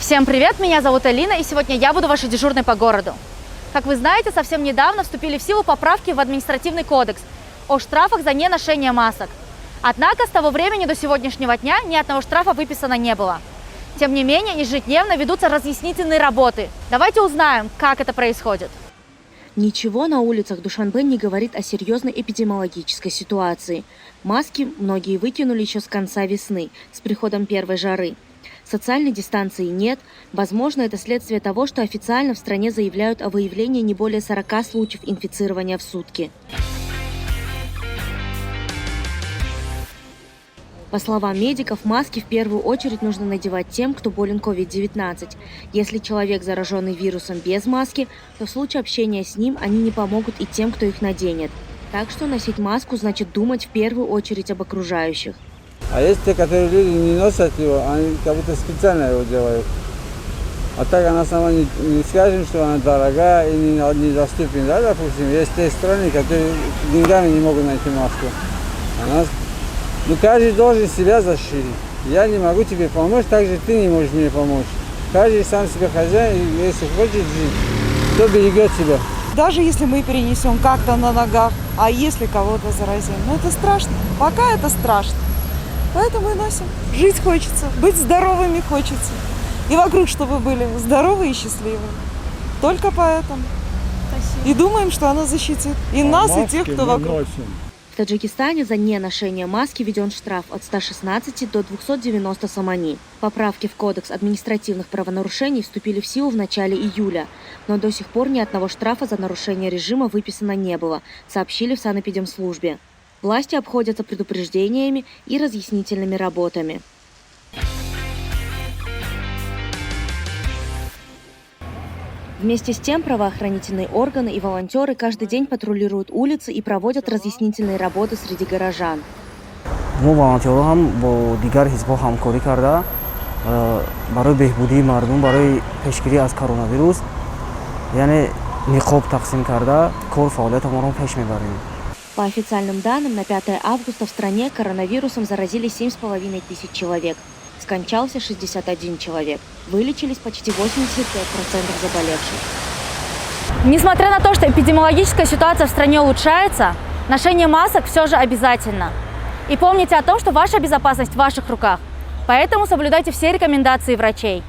Всем привет, меня зовут Алина, и сегодня я буду вашей дежурной по городу. Как вы знаете, совсем недавно вступили в силу поправки в административный кодекс о штрафах за неношение масок. Однако с того времени до сегодняшнего дня ни одного штрафа выписано не было. Тем не менее, ежедневно ведутся разъяснительные работы. Давайте узнаем, как это происходит. Ничего на улицах Душанбе не говорит о серьезной эпидемиологической ситуации. Маски многие выкинули еще с конца весны, с приходом первой жары. Социальной дистанции нет. Возможно, это следствие того, что официально в стране заявляют о выявлении не более 40 случаев инфицирования в сутки. По словам медиков, маски в первую очередь нужно надевать тем, кто болен COVID-19. Если человек зараженный вирусом без маски, то в случае общения с ним они не помогут и тем, кто их наденет. Так что носить маску значит думать в первую очередь об окружающих. А есть те, которые люди не носят его, они как будто специально его делают. А так на самом деле не скажем, что она дорогая и недоступна. Да, допустим, есть те страны, которые деньгами не могут найти маску. Каждый должен себя защитить. Я не могу тебе помочь, так же ты не можешь мне помочь. Каждый сам себе хозяин, и если хочет жить, то берегет себя. Даже если мы перенесем как-то на ногах, а если кого-то заразим, это страшно. Пока это страшно. Поэтому и носим. Жить хочется, быть здоровыми хочется. И вокруг, чтобы были здоровые и счастливые. Только поэтому. Спасибо. И думаем, что она защитит и нас, и тех, кто вокруг. В Таджикистане за неношение маски введен штраф от 116 до 290 сомани. Поправки в Кодекс административных правонарушений вступили в силу в начале июля, но до сих пор ни одного штрафа за нарушение режима выписано не было, сообщили в санэпидемслужбе. Власти обходятся предупреждениями и разъяснительными работами. Вместе с тем правоохранительные органы и волонтеры каждый день патрулируют улицы и проводят разъяснительные работы среди горожан. По официальным данным, на 5 августа в стране коронавирусом заразились 7,5 тысяч человек. Скончался 61 человек. Вылечились почти 85% заболевших. Несмотря на то, что эпидемиологическая ситуация в стране улучшается, ношение масок все же обязательно. И помните о том, что ваша безопасность в ваших руках. Поэтому соблюдайте все рекомендации врачей.